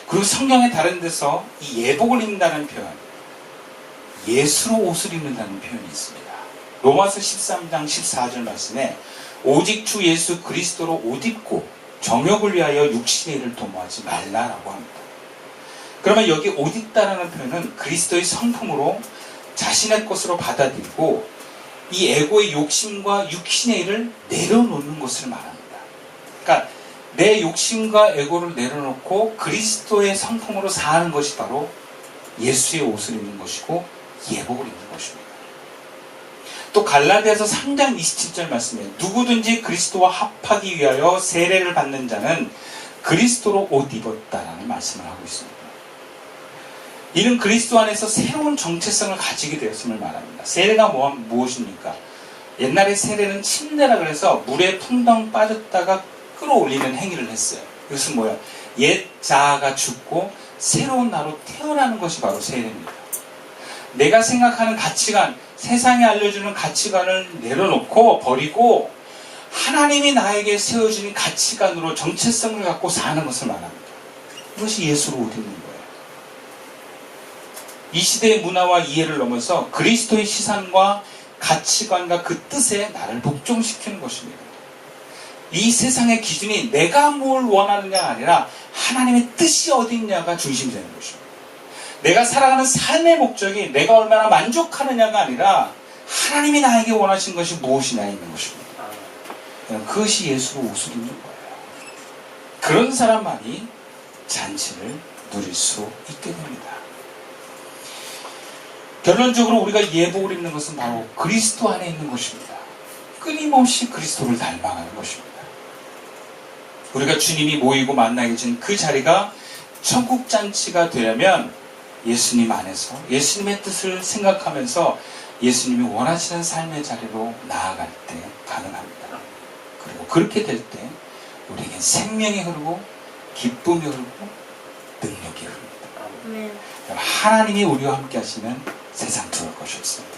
그리고 성경의 다른 데서 이 예복을 입는다는 표현, 예수로 옷을 입는다는 표현이 있습니다. 로마서 13장 14절 말씀에 오직 주 예수 그리스도로 옷 입고 정욕을 위하여 육신의 일을 도모하지 말라라고 합니다. 그러면 여기 옷 입다라는 표현은 그리스도의 성품으로 자신의 것으로 받아들이고 이 에고의 욕심과 육신의 일을 내려놓는 것을 말합니다. 그러니까 내 욕심과 에고를 내려놓고 그리스도의 성품으로 사는 것이 바로 예수의 옷을 입는 것이고 예복을 입는 것입니다. 또 갈라디아서 3장 27절 말씀에 누구든지 그리스도와 합하기 위하여 세례를 받는 자는 그리스도로 옷 입었다라는 말씀을 하고 있습니다. 이는 그리스도 안에서 새로운 정체성을 가지게 되었음을 말합니다. 세례가 무엇입니까? 옛날에 세례는 침례라 그래서 물에 풍덩 빠졌다가 끌어올리는 행위를 했어요. 이것은 뭐야? 옛 자아가 죽고 새로운 나로 태어나는 것이 바로 세례입니다. 내가 생각하는 가치관, 세상에 알려주는 가치관을 내려놓고 버리고 하나님이 나에게 세워주는 가치관으로 정체성을 갖고 사는 것을 말합니다. 이것이 예수로 옷 입는 거예요. 이 시대의 문화와 이해를 넘어서 그리스도의 시선과 가치관과 그 뜻에 나를 복종시키는 것입니다. 이 세상의 기준이 내가 뭘 원하느냐가 아니라 하나님의 뜻이 어디 있냐가 중심이 되는 것입니다. 내가 살아가는 삶의 목적이 내가 얼마나 만족하느냐가 아니라 하나님이 나에게 원하신 것이 무엇이냐 있는 것입니다. 그것이 예수로 옷을 입는 거예요. 그런 사람만이 잔치를 누릴 수 있게 됩니다. 결론적으로 우리가 예복을 입는 것은 바로 그리스도 안에 있는 것입니다. 끊임없이 그리스도를 닮아가는 것입니다. 우리가 주님이 모이고 만나게 된 그 자리가 천국잔치가 되려면 예수님 안에서 예수님의 뜻을 생각하면서 예수님이 원하시는 삶의 자리로 나아갈 때 가능합니다. 그리고 그렇게 될 때 우리에겐 생명이 흐르고 기쁨이 흐르고 능력이 흐릅니다. 하나님이 우리와 함께 하시면 세상 두려울 것이 없습니다.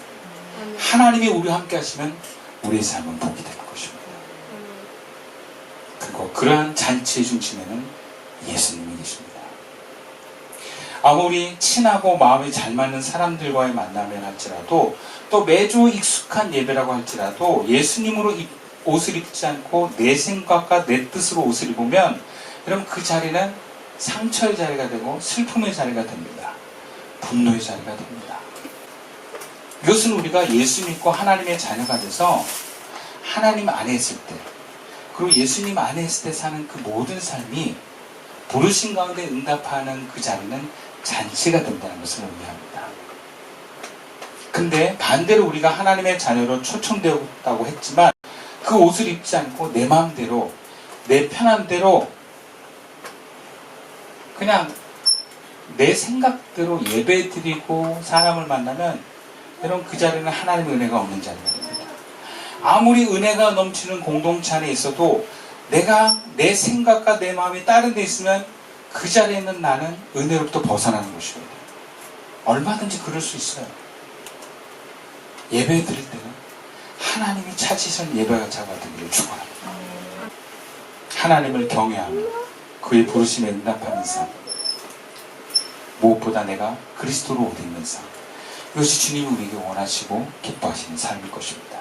하나님이 우리와 함께 하시면 우리의 삶은 복이 될 것입니다. 그리고 그러한 잔치의 중심에는 예수님이 계십니다. 아무리 친하고 마음이 잘 맞는 사람들과의 만남을 할지라도 또 매주 익숙한 예배라고 할지라도 예수님으로 옷을 입지 않고 내 생각과 내 뜻으로 옷을 입으면 여러분 그 자리는 상처의 자리가 되고 슬픔의 자리가 됩니다. 분노의 자리가 됩니다. 이것은 우리가 예수 믿고 하나님의 자녀가 돼서 하나님 안에 있을 때 그리고 예수님 안에 있을 때 사는 그 모든 삶이 부르신 가운데 응답하는 그 자리는 잔치가 된다는 것을 의미합니다. 근데 반대로 우리가 하나님의 자녀로 초청되었다고 했지만 그 옷을 입지 않고 내 마음대로 내 편한 대로 그냥 내 생각대로 예배드리고 사람을 만나면 여러분 그 자리는 하나님의 은혜가 없는 자리가 됩니다. 아무리 은혜가 넘치는 공동체 안에 있어도 내가 내 생각과 내 마음이 다른 데 있으면 그 자리에 있는 나는 은혜로부터 벗어나는 것이거든요. 얼마든지 그럴 수 있어요. 예배 드릴 때는 하나님이 찾으신 예배가 되기를 축원합니다. 하나님을 경외하며 그의 부르심에 응답하는 삶, 무엇보다 내가 그리스도로 옷 입는 삶, 이것이 주님이 우리에게 원하시고 기뻐하시는 삶일 것입니다.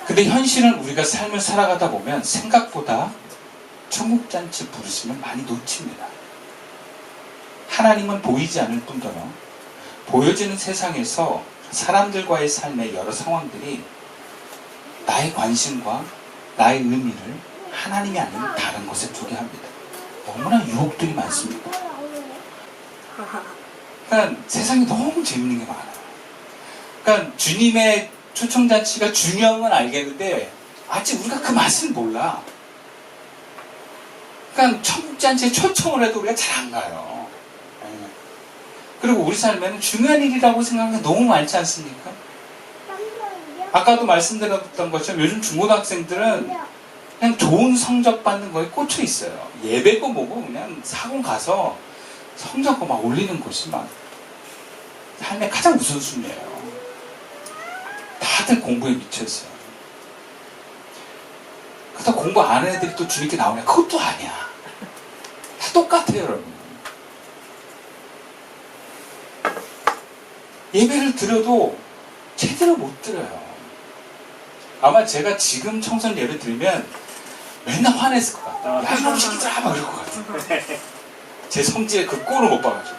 근데 현실은 우리가 삶을 살아가다 보면 생각보다 천국잔치 부르심을 많이 놓칩니다. 하나님은 보이지 않을 뿐더러 보여지는 세상에서 사람들과의 삶의 여러 상황들이 나의 관심과 나의 의미를 하나님이 아닌 다른 것에 두게 합니다. 너무나 유혹들이 많습니다. 그러니까 세상에 너무 재밌는 게 많아요. 그러니까 주님의 초청잔치가 중요한 건 알겠는데 아직 우리가 그 맛을 몰라. 그러니까 천국잔치에 초청을 해도 우리가 잘 안 가요. 그리고 우리 삶에는 중요한 일이라고 생각하는 게 너무 많지 않습니까? 아까도 말씀드렸던 것처럼 요즘 중고등학생들은 그냥 좋은 성적 받는 거에 꽂혀 있어요. 예배고 뭐고 그냥 사공 가서 성적 막 올리는 것이 막 삶의 가장 우선순위예요. 다들 공부에 미쳐있어요. 그렇다고 공부 안 하는 애들이 또 주님께 나오냐? 그것도 아니야. 똑같아요, 여러분. 예배를 드려도 제대로 못 드려요. 아마 제가 지금 청소년 예배 드리면 맨날 화냈을 것 같아요. 야, 이놈 새끼들아! 막 이럴 것 같아요. 제 성질에 그 꼴을 못 봐가지고.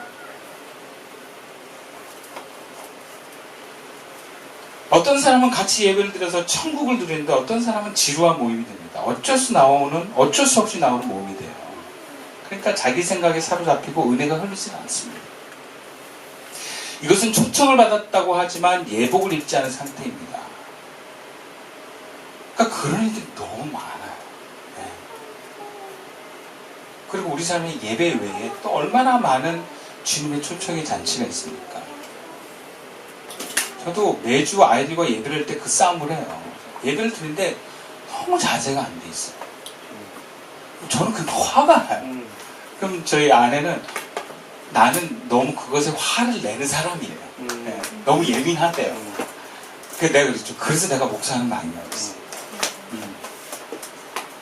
어떤 사람은 같이 예배를 드려서 천국을 누리는데 어떤 사람은 지루한 모임이 됩니다. 어쩔 수 없이 나오는 모임이 돼요. 그러니까 자기 생각에 사로잡히고 은혜가 흐르지 않습니다. 이것은 초청을 받았다고 하지만 예복을 입지 않은 상태입니다. 그러니까 그런 일들이 너무 많아요. 네. 그리고 우리 삶의 예배 외에 또 얼마나 많은 주님의 초청의 잔치가 있습니까? 저도 매주 아이들과 예배를 할 때 그 싸움을 해요. 예배를 드리는데 너무 자세가 안 돼 있어요. 저는 그게 화가 나요. 그럼 저희 아내는 나는 너무 그것에 화를 내는 사람이에요. 네, 너무 예민하대요. 그래서 내가 그랬죠. 그래서 내가 목사는 많이 나왔어요.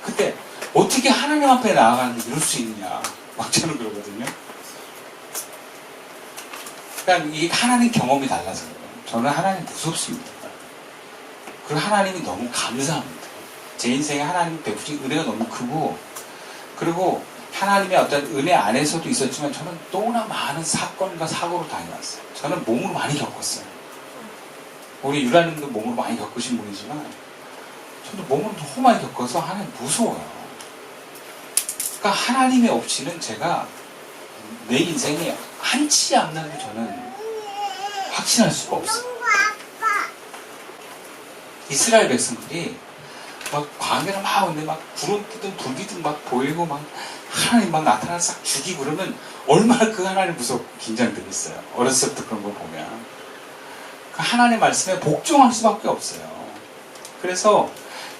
그때 어떻게 하나님 앞에 나아가는데 이럴 수 있냐. 막 저는 그러거든요. 그러니까 이 하나님 경험이 달라서 그래요. 저는 하나님 무섭습니다. 그리고 하나님이 너무 감사합니다. 제 인생에 하나님 베푸신 은혜가 너무 크고, 그리고 하나님의 어떤 은혜 안에서도 있었지만 저는 너무나 많은 사건과 사고를 당해왔어요. 저는 몸으로 많이 겪었어요. 우리 유라님도 몸으로 많이 겪으신 분이지만 저도 몸으로 너무 많이 겪어서 하나님 무서워요. 그러니까 하나님이 없이는 제가 내 인생에 한치 앞날을 저는 확신할 수가 없어요. 이스라엘 백성들이 막 광야를 막 오는데 막 구름 끼든 불기든 막 보이고 막 하나님 막 나타나 싹 죽이고 그러면 얼마나 그 하나님 무섭고 긴장되겠어요. 어렸을 때부터 그런 걸 보면. 그 하나님 말씀에 복종할 수밖에 없어요. 그래서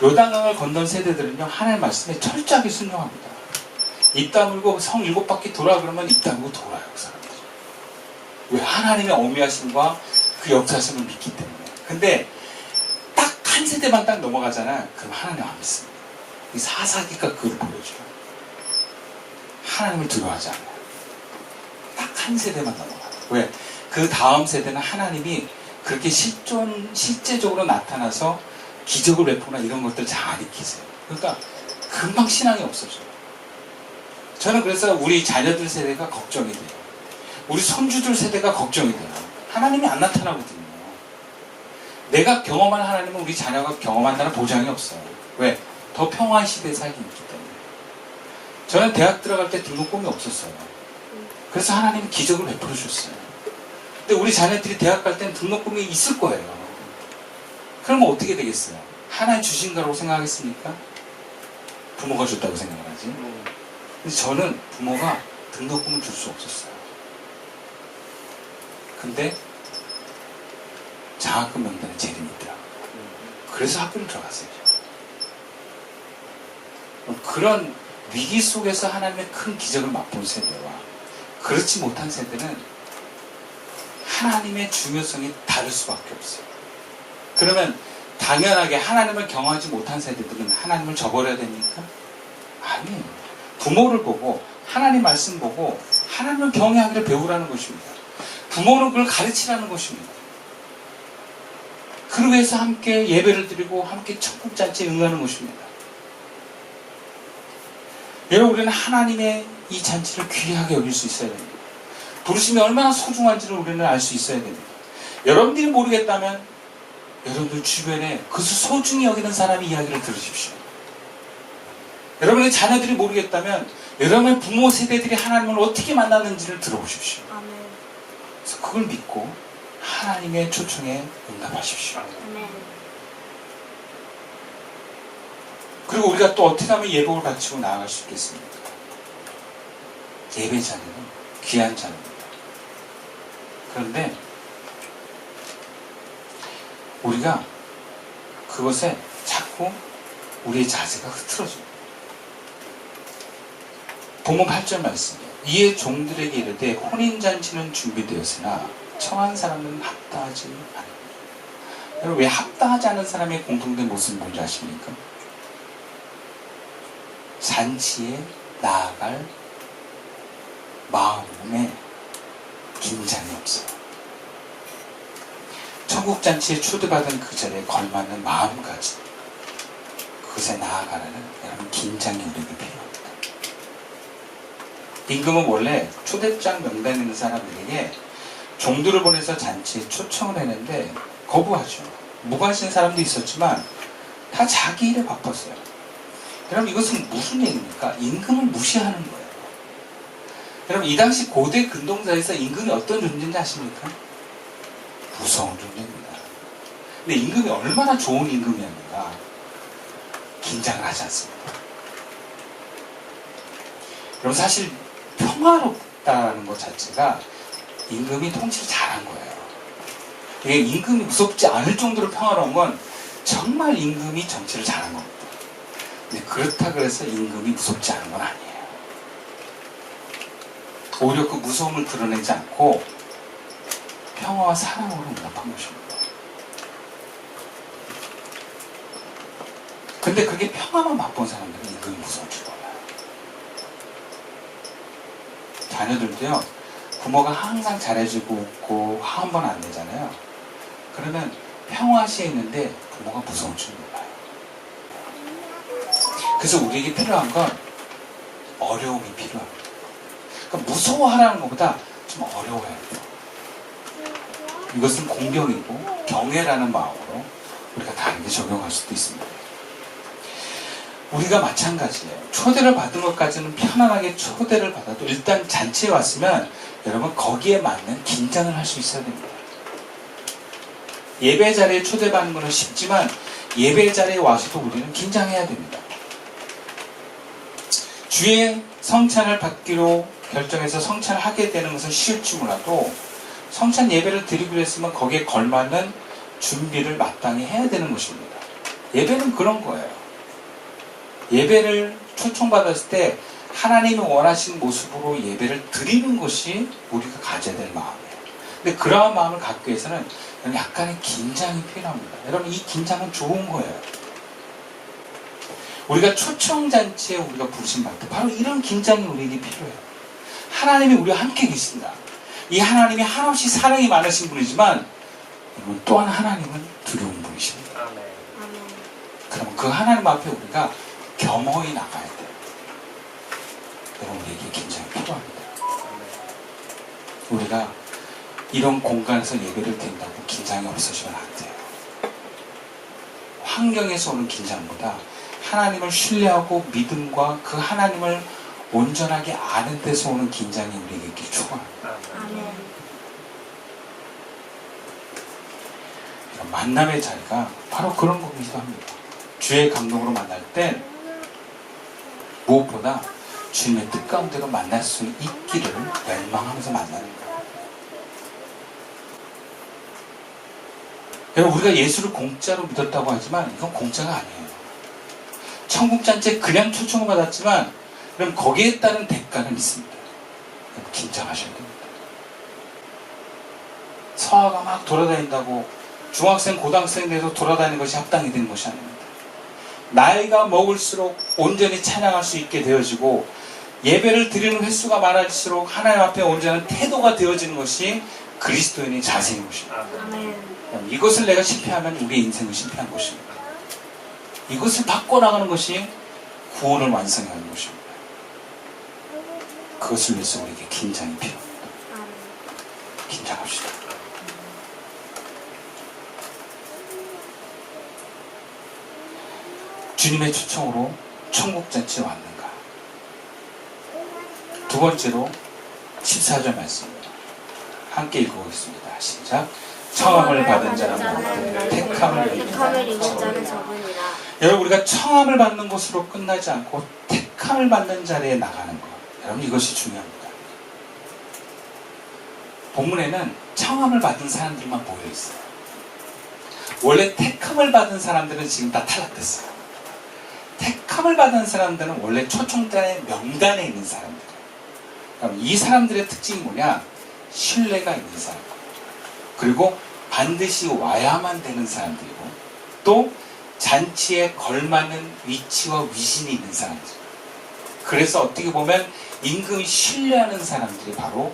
요단강을 건넌 세대들은요, 하나님 말씀에 철저하게 순종합니다. 입 다물고 성 7바퀴 돌아 그러면 입 다물고 돌아요, 그 사람들이. 왜? 하나님의 어미하심과 그 역사심을 믿기 때문에. 근데 딱 한 세대만 딱 넘어가잖아. 그럼 하나님 안 믿습니다. 이 사사기가 그걸 보여줘요. 하나님을 두려워하지 않아요. 딱 한 세대만 넘어가요. 왜? 그 다음 세대는 하나님이 그렇게 실제적으로 나타나서 기적을 베푸거나 이런 것들 잘 안 익히세요. 그러니까 금방 신앙이 없어져요. 저는 그래서 우리 자녀들 세대가 걱정이 돼요. 우리 손주들 세대가 걱정이 돼요. 하나님이 안 나타나거든요. 내가 경험한 하나님은 우리 자녀가 경험한다는 보장이 없어요. 왜? 더 평화의 시대에 살고 있기 때문에. 저는 대학 들어갈 때 등록금이 없었어요. 그래서 하나님은 기적을 베풀어 주셨어요. 근데 우리 자녀들이 대학 갈 때는 등록금이 있을 거예요. 그러면 어떻게 되겠어요? 하나님 주신 거라고 생각하겠습니까? 부모가 줬다고 생각을 하지. 근데 저는 부모가 등록금을 줄 수 없었어요. 근데 장학금 명단에 제 이름이 있더라고요. 그래서 학교를 들어갔어요. 그런 위기 속에서 하나님의 큰 기적을 맛본 세대와 그렇지 못한 세대는 하나님의 중요성이 다를 수밖에 없어요. 그러면 당연하게 하나님을 경험하지 못한 세대들은 하나님을 저버려야 됩니까? 아니에요. 부모를 보고 하나님 말씀 보고 하나님을 경외하기를 배우라는 것입니다. 부모는 그걸 가르치라는 것입니다. 그러기 위해서 함께 예배를 드리고 함께 천국잔치에 응하는 것입니다. 여러분, 우리는 하나님의 이 잔치를 귀하게 여길 수 있어야 됩니다. 부르심이 얼마나 소중한지를 우리는 알 수 있어야 됩니다. 여러분들이 모르겠다면 여러분들 주변에 그것을 소중히 여기는 사람의 이야기를 들으십시오. 여러분의 자녀들이 모르겠다면 여러분의 부모 세대들이 하나님을 어떻게 만났는지를 들어보십시오. 아멘. 그래서 그걸 믿고 하나님의 초청에 응답하십시오. 아멘. 그리고 우리가 또 어떻게 하면 예복을 갖추고 나아갈 수 있겠습니까? 예배 자리는 귀한 자리입니다. 그런데 우리가 그것에 자꾸 우리의 자세가 흐트러져요. 본문 8절 말씀이에요. 이에 종들에게 이르되 혼인잔치는 준비되었으나 청한 사람은 합당하지 않습니다. 여러분, 왜 합당하지 않은 사람의 공통된 모습이 뭔지 아십니까? 잔치에 나아갈 마음에 긴장이 없어요. 천국잔치에 초대받은 그 자리에 걸맞는 마음가짐, 그것에 나아가라는 여러분 긴장이 우리에게 필요합니다. 임금은 원래 초대장 명단에 있는 사람들에게 종들을 보내서 잔치에 초청을 했는데 거부하죠. 무관심 사람도 있었지만 다 자기 일에 바빴어요. 여러분 이것은 무슨 얘기입니까? 임금을 무시하는 거예요. 여러분 이 당시 고대 근동사에서 임금이 어떤 존재인지 아십니까? 무서운 존재입니다. 근데 임금이 얼마나 좋은 임금이었는가? 긴장을 하지 않습니다. 여러분 사실 평화롭다는 것 자체가 임금이 통치를 잘한 거예요. 이게 임금이 무섭지 않을 정도로 평화로운 건 정말 임금이 정치를 잘한 겁니다. 근데 그렇다 그래서 임금이 무섭지 않은 건 아니에요. 오히려 그 무서움을 드러내지 않고 평화와 사랑으로 응답한 것입니다. 근데 그게 평화만 맛본 사람들은 임금이 무서운 줄 몰라요. 자녀들도요, 부모가 항상 잘해주고 웃고 화 한 번 안 내잖아요. 그러면 평화시에 있는데 부모가 무서운 줄 몰라요. 그래서 우리에게 필요한 건 어려움이 필요합니다. 그러니까 무서워하라는 것보다 좀 어려워야 돼요. 이것은 공경이고 경외라는 마음으로 우리가 다르게 적용할 수도 있습니다. 우리가 마찬가지예요. 초대를 받은 것까지는 편안하게 초대를 받아도 일단 잔치에 왔으면 여러분 거기에 맞는 긴장을 할 수 있어야 됩니다. 예배 자리에 초대받는 것은 쉽지만 예배 자리에 와서도 우리는 긴장해야 됩니다. 주의 성찬을 받기로 결정해서 성찬을 하게 되는 것은 쉬울지 몰라도 성찬 예배를 드리기로 했으면 거기에 걸맞는 준비를 마땅히 해야 되는 것입니다. 예배는 그런 거예요. 예배를 초청받았을 때 하나님이 원하시는 모습으로 예배를 드리는 것이 우리가 가져야 될 마음이에요. 근데 그러한 마음을 갖기 위해서는 약간의 긴장이 필요합니다. 여러분 이 긴장은 좋은 거예요. 우리가 초청잔치에 우리가 부르심받을 때 바로 이런 긴장이 우리에게 필요해요. 하나님이 우리와 함께 계신다. 이 하나님이 한없이 사랑이 많으신 분이지만 또한 하나님은 두려운 분이십니다. 그럼 그 하나님 앞에 우리가 겸허히 나가야 돼요. 여러분 우리에게 긴장이 필요합니다. 우리가 이런 공간에서 예배를 드린다고 긴장이 없어지면 안 돼요. 환경에서 오는 긴장보다 하나님을 신뢰하고 믿음과 그 하나님을 온전하게 아는 데서 오는 긴장이 우리에게 있길 축원합니다. 만남의 자리가 바로 그런 거기도 합니다. 주의 감동으로 만날 땐 무엇보다 주님의 뜻 가운데로 만날 수 있기를 열망하면서 만나는 거예요. 여러분 우리가 예수를 공짜로 믿었다고 하지만 이건 공짜가 아니에요. 천국잔치에 그냥 초청을 받았지만 그럼 거기에 따른 대가는 있습니다. 긴장하셔야 됩니다. 서아가 막 돌아다닌다고 중학생, 고등학생 돼서 돌아다니는 것이 합당이 되는 것이 아닙니다. 나이가 먹을수록 온전히 찬양할 수 있게 되어지고 예배를 드리는 횟수가 많아질수록 하나님 앞에 온전한 태도가 되어지는 것이 그리스도인의 자세인 것입니다. 이것을 내가 실패하면 우리의 인생은 실패한 것입니다. 이것을 바꿔나가는 것이 구원을 완성하는 것입니다. 그것을 위해서 우리에게 긴장이 필요합니다. 긴장합시다. 주님의 초청으로 천국잔치에 왔는가? 두 번째로 14절 말씀입니다. 함께 읽어보겠습니다. 시작. 청함을 받은 자는 모두 택함을 입은 자는 저분이라. 여러분 우리가 청함을 받는 것으로 끝나지 않고 택함을 받는 자리에 나가는 것. 여러분 이것이 중요합니다. 본문에는 청함을 받은 사람들만 모여 있어요. 원래 택함을 받은 사람들은 지금 다 탈락됐어요. 택함을 받은 사람들은 원래 초청단의 명단에 있는 사람들이에요. 그럼 이 사람들의 특징이 뭐냐? 신뢰가 있는 사람. 그리고 반드시 와야만 되는 사람들이고 또 잔치에 걸맞는 위치와 위신이 있는 사람들. 그래서 어떻게 보면 임금이 신뢰하는 사람들이 바로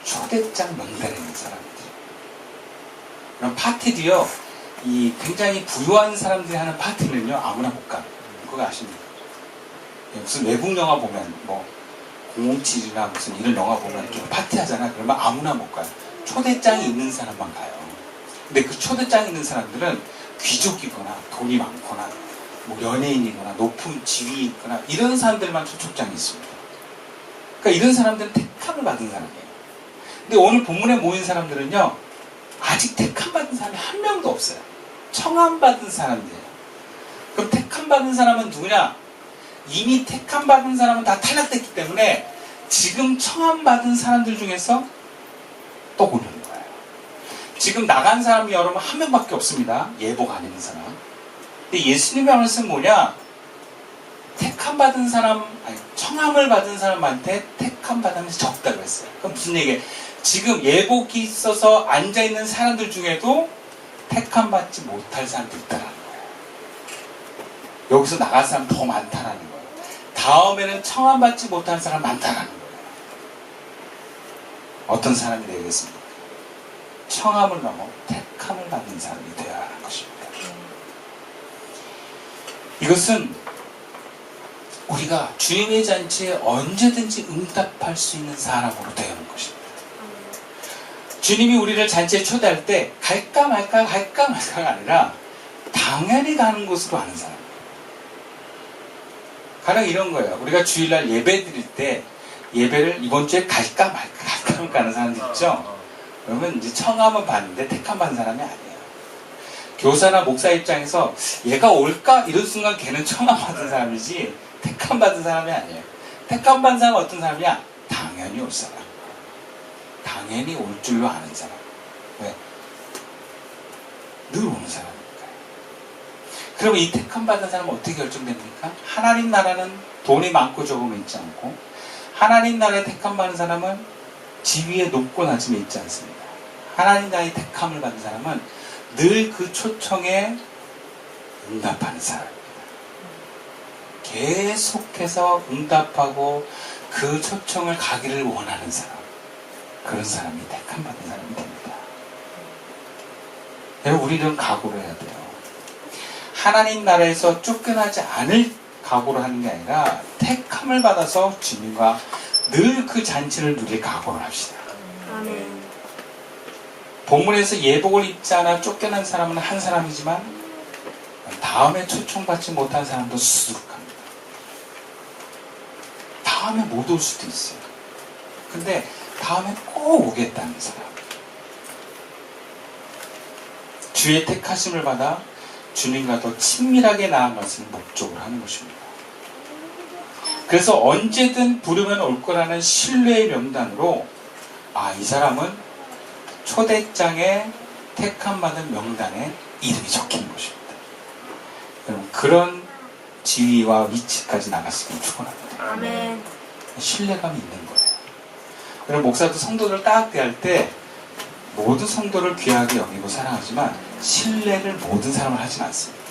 초대장 명단에 있는 사람들. 그럼 파티도요, 이 굉장히 부유한 사람들이 하는 파티는요, 아무나 못 가요. 그거 아십니까? 무슨 외국 영화 보면, 뭐, 007이나 무슨 이런 영화 보면 이렇게 파티 하잖아. 그러면 아무나 못 가요. 초대장이 있는 사람만 가요. 근데 그 초대장이 있는 사람들은 귀족이거나 돈이 많거나 뭐 연예인이거나 높은 지위이 있거나 이런 사람들만 초청장이 있습니다. 그러니까 이런 사람들은 택함을 받은 사람이에요. 근데 오늘 본문에 모인 사람들은요, 아직 택함 받은 사람이 한 명도 없어요. 청함 받은 사람들이에요. 그럼 택함 받은 사람은 누구냐? 이미 택함 받은 사람은 다 탈락됐기 때문에 지금 청함 받은 사람들 중에서 또 고르는 거예요. 지금 나간 사람이 여러분 한 명밖에 없습니다. 예복 안 입는 사람. 근데 예수님의 말씀은 뭐냐? 택함 받은 사람, 아니, 청함을 받은 사람한테 택함 받은 사람이 적다고 했어요. 그럼 무슨 얘기예요? 지금 예복이 있어서 앉아있는 사람들 중에도 택함 받지 못할 사람도 있다라는 거예요. 여기서 나간 사람 더 많다라는 거예요. 다음에는 청함 받지 못하는 사람 많다라는 거예요. 어떤 사람이 되겠습니까? 청함을 넘어 택함을 받는 사람이 되어야 하는 것입니다. 이것은 우리가 주님의 잔치에 언제든지 응답할 수 있는 사람으로 되어 있는 것입니다. 주님이 우리를 잔치에 초대할 때 갈까 말까가 아니라 당연히 가는 곳으로 가는 사람. 가령 이런 거예요. 우리가 주일날 예배 드릴 때 예배를 이번 주에 갈까 말까 하는 사람들 있죠? 그러면 이제 청함은 받는데 택함 받는 사람이 아니에요. 교사나 목사 입장에서 얘가 올까? 이런 순간 걔는 청함 받은 사람이지 택함 받은 사람이 아니에요. 택함 받은 사람은 어떤 사람이야? 당연히 올 사람. 당연히 올 줄로 아는 사람. 왜? 늘 오는 사람이니까요. 그러면 이 택함 받은 사람은 어떻게 결정됩니까? 하나님 나라는 돈이 많고 적음이 있지 않고, 하나님 나라에 택함 받은 사람은 지위에 높고 낮음이 있지 않습니다. 하나님 나라의 택함을 받은 사람은 늘 그 초청에 응답하는 사람입니다. 계속해서 응답하고 그 초청을 가기를 원하는 사람, 그런 사람이 택함 받은 사람이 됩니다. 여러분, 우리는 각오를 해야 돼요. 하나님 나라에서 쫓겨나지 않을 각오를 하는 게 아니라 택함을 받아서 주님과 늘 그 잔치를 누릴 각오를 합시다. 아멘. 본문에서 예복을 입지 않아 쫓겨난 사람은 한 사람이지만 다음에 초청받지 못한 사람도 수두룩합니다. 다음에 못 올 수도 있어요. 근데 다음에 꼭 오겠다는 사람. 주의 택하심을 받아 주님과 더 친밀하게 나아가는 목적으로 하는 것입니다. 그래서 언제든 부르면 올 거라는 신뢰의 명단으로 이 사람은 초대장에 택함받은 명단에 이름이 적힌 것입니다. 여러분, 그런 지위와 위치까지 나갔으면 축원합니다. 아멘. 신뢰감이 있는 거예요. 여러분, 목사도 성도들 딱 대할 때 모든 성도를 귀하게 여기고 사랑하지만 신뢰를 모든 사람을 하진 않습니다.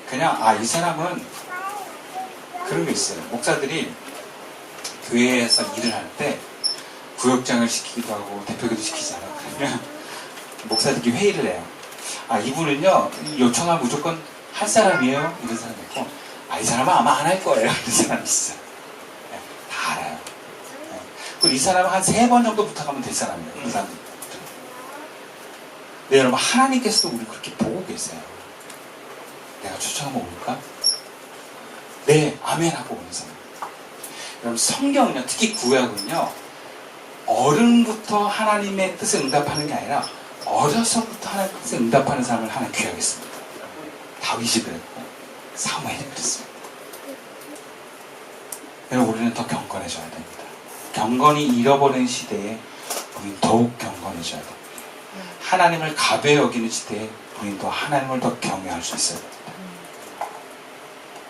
그냥 이 사람은 그런 게 있어요. 목사들이 교회에서 일을 할 때 구역장을 시키기도 하고 대표기도 시키잖아요. 그러면 목사들이 회의를 해요. 이분은요 요청하면 무조건 할 사람이에요. 이런 사람이 있고 이 사람은 아마 안 할 거예요. 이런 사람이 있어요. 네, 다 알아요. 네. 그리고 이 사람은 한 3번 정도 부탁하면 될 사람이에요. 그 사람들. 네, 여러분, 하나님께서도 우리 그렇게 보고 계세요. 내가 초청하면 올까? 네, 아멘 하고 오는 사람. 여러분, 성경은요, 특히 구약은요, 어른부터 하나님의 뜻에 응답하는 게 아니라 어려서부터 하나님의 뜻에 응답하는 사람을 하나 귀하겠습니다. 다윗이 그랬고 사무엘이 그랬습니다. 여러분, 우리는 더 경건해져야 됩니다. 경건이 잃어버린 시대에 우리는 더욱 경건해져야 됩니다. 하나님을 가벼이 여기는 시대에 우리는 더 하나님을 더 경외할 수 있어야 됩니다.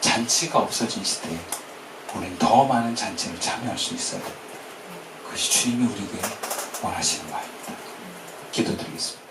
잔치가 없어진 시대에 우리는 더 많은 잔치를 참여할 수 있어야 됩니다. 그것이 주님이 우리에게 원하시는 바입니다. 기도드리겠습니다.